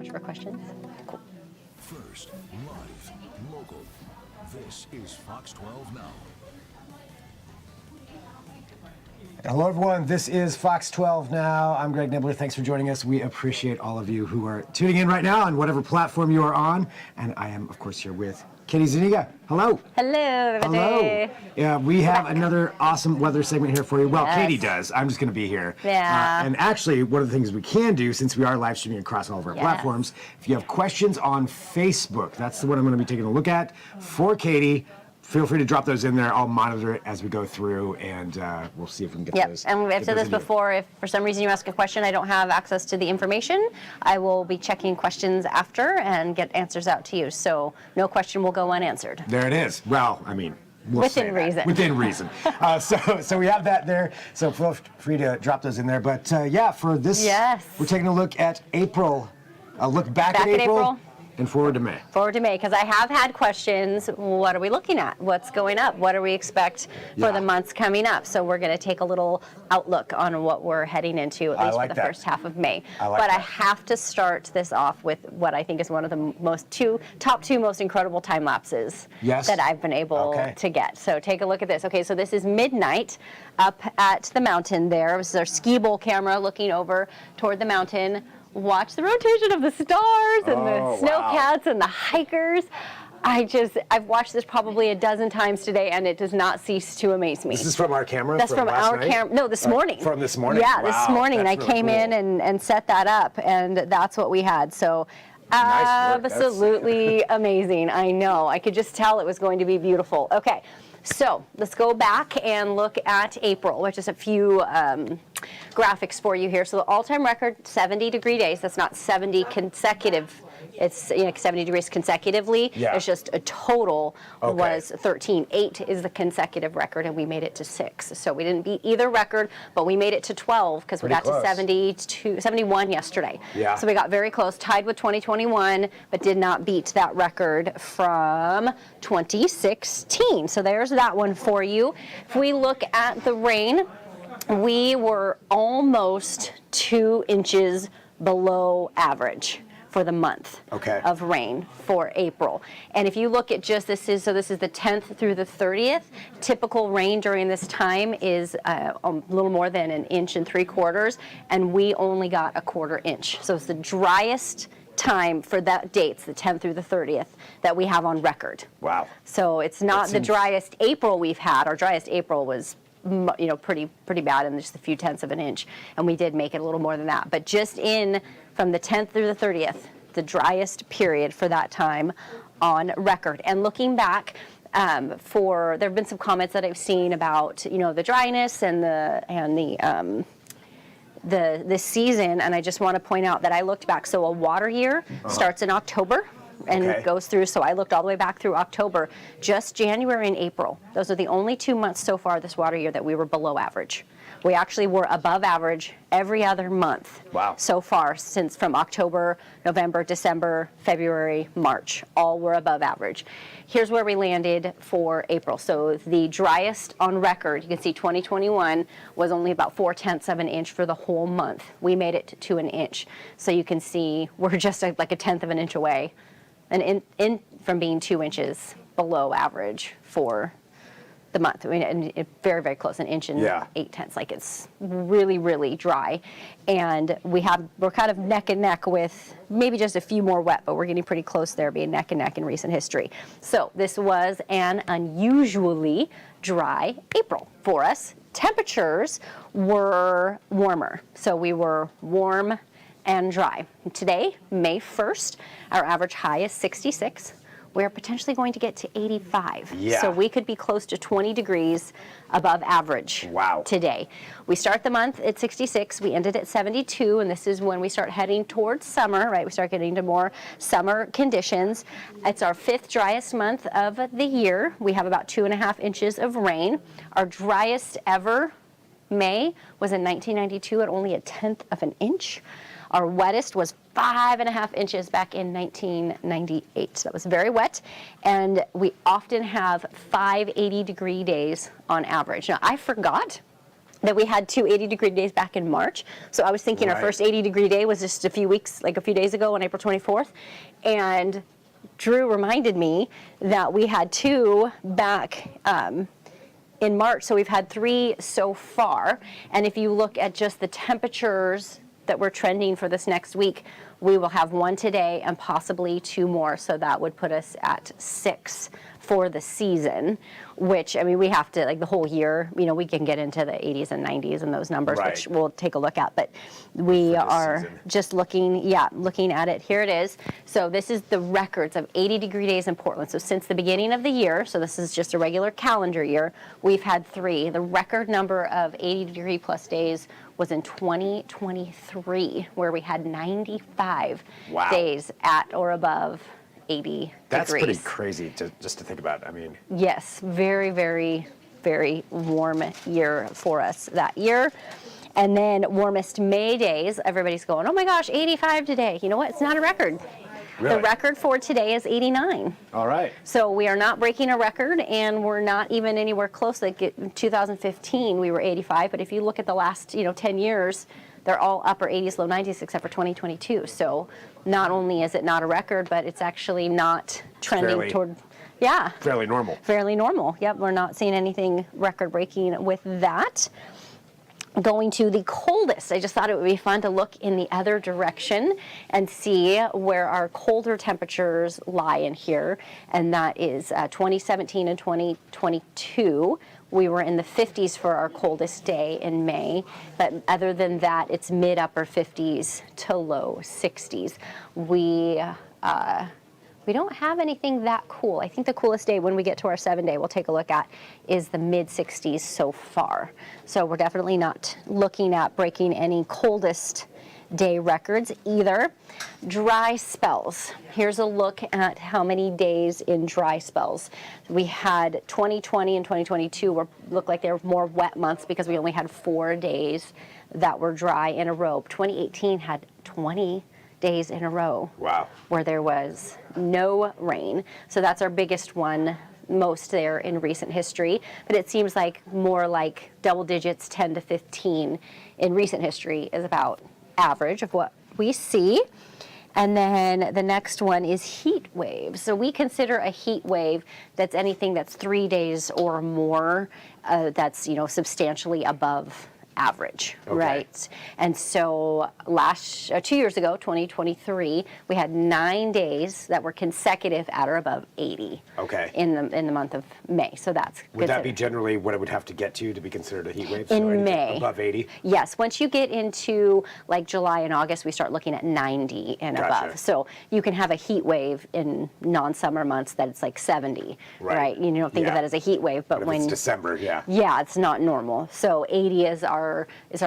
much for questions. Cool. First, live, local. This is Fox 12 Now. Hello, everyone. This is Fox 12 Now. I'm Greg Nibbler. Thanks for joining us. We appreciate all of you who are tuning in right now on whatever platform you are on. And I am, of course, here with Katie Zuniga. Hello. Hello, everybody. Hello. Yeah, we have another awesome weather segment here for you. Well, Yes. Katie does. I'm just going to be here. Yeah. And actually, one of the things we can do, since we are live streaming across all of our Yes. platforms, if you have questions on Facebook, that's the one I'm going to be taking a look at for Katie. Feel free to drop those in there. I'll monitor it as we go through, and we'll see if we can get those. And I've said this before. If for some reason you ask a question, I don't have access to the information, I will be checking questions after and get answers out to you. So no question will go unanswered. There it is. Well, I mean, we'll Within say that. reason. Within reason. So we have that there. So feel free to drop those in there. But yeah, for this, we're taking a look at April. A look back at April. And forward to May. Forward to May, because I have had questions. What are we looking at? What's going up? What do we expect for the months coming up? So we're going to take a little outlook on what we're heading into, at least for the first half of May. I have to start this off with what I think is one of the top two most incredible time lapses that I've been able to get. So take a look at this. Okay, so this is midnight up at the mountain there. This is our ski bowl camera looking over toward the mountain. Watch the rotation of the stars and the snowcats and the hikers. I've watched this probably a dozen times today, and it does not cease to amaze me. This is from our camera? That's from our camera. No, this morning. From this morning? Yeah, this morning. I came in and set that up, and that's what we had. So absolutely amazing. I know. I could just tell it was going to be beautiful. Okay. So let's go back and look at April, which is a few graphics for you here. So the all-time record, 70-degree days. That's not 70 consecutive. It's 70 degrees consecutively. Yeah. It's just a total was 13. 8 is the consecutive record, and we made it to 6. So we didn't beat either record, but we made it to 12 because we got to 71 yesterday. Yeah. So we got very close, tied with 2021, but did not beat that record from 2016. So there's that one for you. If we look at the rain, we were almost 2 inches below average for the month of rain for April. And if you look at just this is the 10th through the 30th. Typical rain during this time is a little more than 1.75 inches, and we only got a 1/4 inch. So it's the driest time for that dates, the 10th through the 30th, that we have on record. Wow. So it's not the driest April we've had. Our driest April was pretty bad, and just a few tenths of an inch, and we did make it a little more than that. But just from the 10th through the 30th, the driest period for that time on record. And looking back, there have been some comments that I've seen about the dryness and the season, and I just want to point out that I looked back. So a water year starts in October and goes through. So I looked all the way back through October. Just January and April, those are the only 2 months so far this water year that we were below average. We actually were above average every other month so far, since from October, November, December, February, March. All were above average. Here's where we landed for April. So the driest on record, you can see 2021 was only about 4/10 of an inch for the whole month. We made it to 1 inch. So you can see we're just like 1/10 of an inch away from being 2 inches below average for the month. I mean, and very, very close, 1 inch and 8/10. Like, it's really, really dry. And we're kind of neck and neck with maybe just a few more wet, but we're getting pretty close there, being neck and neck in recent history. So this was an unusually dry April for us. Temperatures were warmer. So we were warm and dry. Today, May 1st, our average high is 66. We're potentially going to get to 85. Yeah. So we could be close to 20 degrees above average today. We start the month at 66. We ended at 72, and this is when we start heading towards summer, right? We start getting into more summer conditions. It's our 5th driest month of the year. We have about 2.5 inches of rain. Our driest ever May was in 1992 at only 1/10 of an inch. Our wettest was 5.5 inches back in 1998. So that was very wet. And we often have 5 80-degree days on average. Now, I forgot that we had 2 80-degree days back in March. So I was thinking our first 80-degree day was just a few weeks, like a few days ago on April 24th. And Drew reminded me that we had 2 back in March, so we've had 3 so far. And if you look at just the temperatures that we're trending for this next week, we will have 1 today and possibly 2 more. So that would put us at 6 for the season, which, I mean, we have to, like the whole year, you know, we can get into the 80s and 90s and those numbers, which we'll take a look at. But we are just looking at it. Here it is. So this is the records of 80-degree days in Portland. So since the beginning of the year, so this is just a regular calendar year, we've had 3. The record number of 80-degree plus days was in 2023, where we had 95 days at or above 80 That's degrees. pretty crazy just to think about. I mean, yes, very, very, very warm year for us that year. And then warmest May days, everybody's going, oh my gosh, 85 today. You know what? It's not a record. Really? The record for today is 89. All right. So we are not breaking a record, and we're not even anywhere close. Like in 2015, we were 85. But if you look at the last, 10 years, they're all upper 80s, low 90s, except for 2022. So not only is it not a record, but it's actually not trending toward, fairly normal. Fairly normal. Yep, we're not seeing anything record-breaking with that. Going to the coldest, I just thought it would be fun to look in the other direction and see where our colder temperatures lie in here, and that is 2017 and 2022. We were in the 50s for our coldest day in May, but other than that, it's mid-upper 50s to low 60s. We don't have anything that cool. I think the coolest day when we get to our 7-day we'll take a look at is the mid-60s so far. So we're definitely not looking at breaking any coldest day records either. Dry spells. Here's a look at how many days in dry spells. We had 2020 and 2022 looked like they were more wet months because we only had 4 days that were dry in a row. 2018 had 20 days in a row where there was no rain. So that's our biggest one, most there in recent history. But it seems like more like double digits, 10 to 15 in recent history is about average of what we see. And then the next one is heat waves. So we consider a heat wave that's anything that's 3 days or more, that's substantially above average, right? And so 2 years ago, 2023, we had 9 days that were consecutive at or above 80. In the month of May. So that's would that be generally what it would have to get to be considered a heat wave? In May, above 80. Yes. Once you get into like July and August, we start looking at 90 and above. So you can have a heat wave in non-summer months that it's like 70, right? You don't think of that as a heat wave, but when it's December, it's not normal. So 80 is our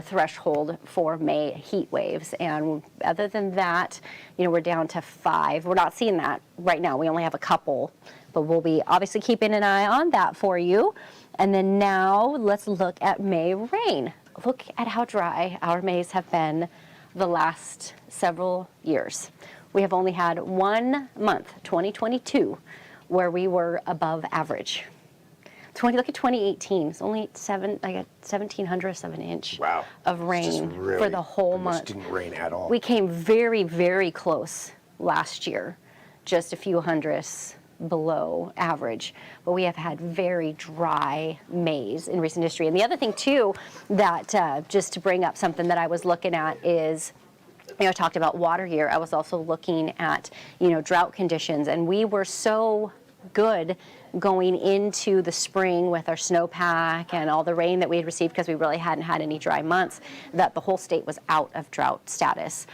threshold for May heat waves, and other than that, we're down to 5. We're not seeing that right now. We only have a couple, but we'll be obviously keeping an eye on that for you. And then now let's look at May rain. Look at how dry our Mays have been the last several years. We have only had 1 month, 2022, where we were above average. Look at 2018. It's only 1,700 of an inch of rain for the whole month. It didn't rain at all. We came very, very close last year, just a few hundredths below average. But we have had very dry Mays in recent history. And the other thing, too, that just to bring up something that I was looking at is, I talked about water year. I was also looking at, drought conditions. And we were so good going into the spring with our snowpack and all the rain that we had received, because we really hadn't had any dry months, that the whole state was out of drought status.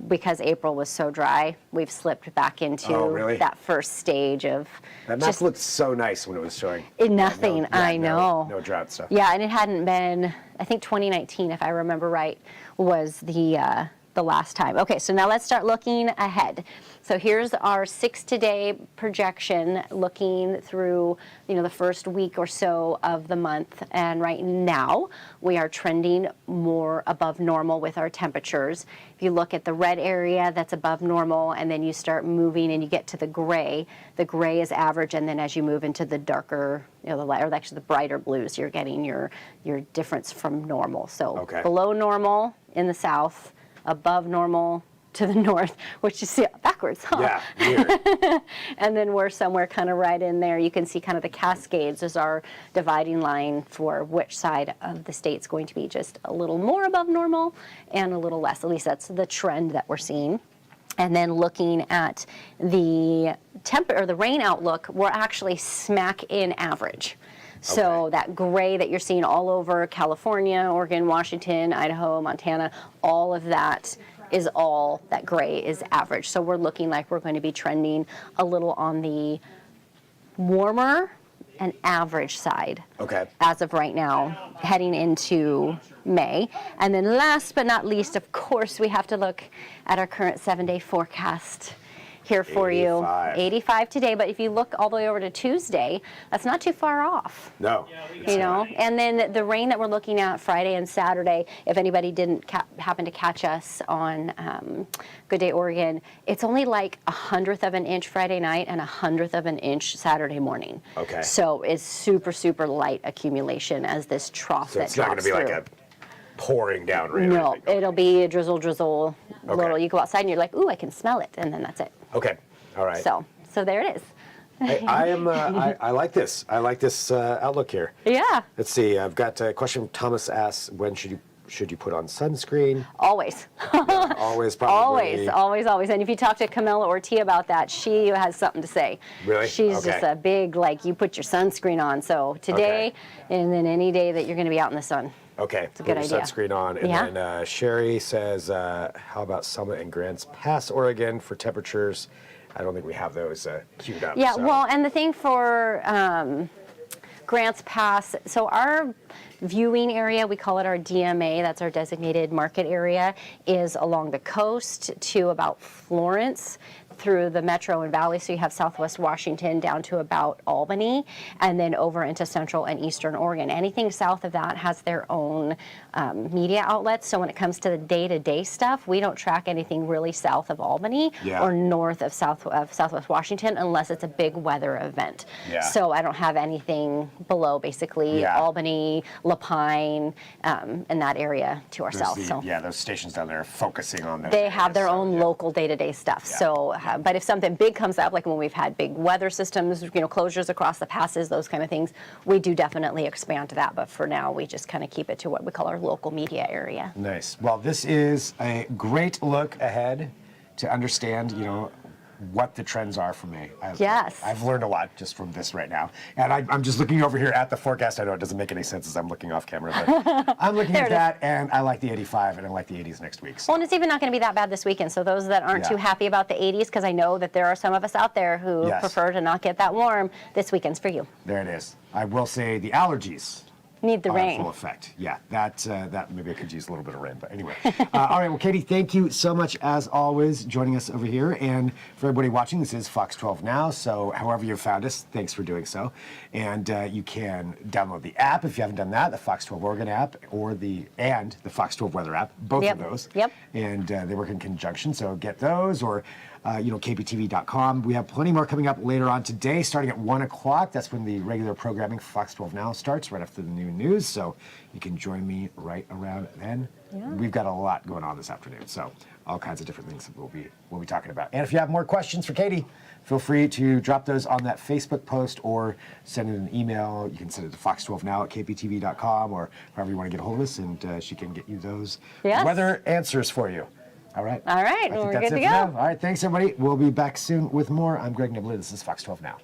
Because April was so dry, we've slipped back into that first stage of... That map looked so nice when it was showing. Nothing, I know. No drought stuff. Yeah, and it hadn't been, I think 2019, if I remember right, was the the last time. Okay, so now let's start looking ahead. So here's our 6-day projection looking through, the first week or so of the month. And right now we are trending more above normal with our temperatures. If you look at the red area, that's above normal, and then you start moving and you get to the gray is average, and then as you move into the darker, the light, or actually the brighter blues, you're getting your difference from normal. So below normal in the south, above normal to the north, which you see backwards, huh? Yeah, weird. And then we're somewhere kind of right in there. You can see kind of the Cascades as our dividing line for which side of the state's going to be just a little more above normal and a little less. At least that's the trend that we're seeing. And then looking at the the rain outlook, we're actually smack in average. So that gray that you're seeing all over California, Oregon, Washington, Idaho, Montana, all of that is all that gray is average. So we're looking like we're going to be trending a little on the warmer and average side as of right now, heading into May. And then last but not least, of course, we have to look at our current 7-day forecast here for 85. you. 85 today, but if you look all the way over to Tuesday, that's not too far off. No. And then the rain that we're looking at Friday and Saturday, if anybody didn't happen to catch us on Good Day Oregon, it's only like 1/100 of an inch Friday night and 1/100 of an inch Saturday morning. Okay. So it's super, super light accumulation as this trough that drops through. So it's not going to be like a pouring down rain. No, it'll be a drizzle, little. You go outside and you're like, ooh, I can smell it, and then that's it. Okay, all right. So there it is. I like this. I like this outlook here. Yeah. Let's see. I've got a question. Thomas asks, when should you put on sunscreen? Always. Always, probably. Always. And if you talk to Camilla Ortiz about that, she has something to say. Really? She's just a big, you put your sunscreen on. So today, and then any day that you're going to be out in the sun. Okay, it's a good idea. Sunscreen on. And then Sherry says, how about Summit and Grants Pass, Oregon for temperatures? I don't think we have those queued up. Yeah, so. well, and the thing for Grants Pass, so our viewing area, we call it our DMA, that's our designated market area, is along the coast to about Florence through the metro and valley. So you have Southwest Washington down to about Albany, and then over into Central and Eastern Oregon. Anything south of that has their own media outlets. So when it comes to the day-to-day stuff, we don't track anything really south of Albany or north of Southwest Washington unless it's a big weather event. Yeah. So I don't have anything below basically Albany, La Pine, and that area to our south. Those stations down there are focusing on that. They have their own local day-to-day stuff. Yeah. So, but if something big comes up, like when we've had big weather systems, closures across the passes, those kind of things, we do definitely expand to that. But for now, we just kind of keep it to what we call our local media area. Nice. Well, this is a great look ahead to understand, what the trends are for me. I've learned a lot just from this right now. And I'm just looking over here at the forecast. I know it doesn't make any sense as I'm looking off camera, but I'm looking at that, and I like the 85, and I like the 80s next week. So. Well, and it's even not going to be that bad this weekend. So those that aren't too happy about the 80s, because I know that there are some of us out there who prefer to not get that warm, this weekend's for you. There it is. I will say the allergies need the rain. Full effect. Yeah, that maybe I could use a little bit of rain, but anyway. All right, well, Katie, thank you so much as always joining us over here. And for everybody watching, this is Fox 12 Now. So however you found us, thanks for doing so. And you can download the app if you haven't done that, the Fox 12 Oregon app and the Fox 12 Weather app, both of those. Yep. And they work in conjunction, so get those or. KPTV.com. We have plenty more coming up later on today, starting at 1 o'clock. That's when the regular programming for Fox 12 Now starts, right after the new news. So you can join me right around then. Yeah. We've got a lot going on this afternoon, so all kinds of different things that we'll be talking about. And if you have more questions for Katie, feel free to drop those on that Facebook post or send in an email. You can send it to fox12now at kptv.com or however you want to get a hold of us, and she can get you those weather answers for you. All right. All right. Well, we're good to go. All right. Thanks, everybody. We'll be back soon with more. I'm Greg Nibley. This is Fox 12 Now.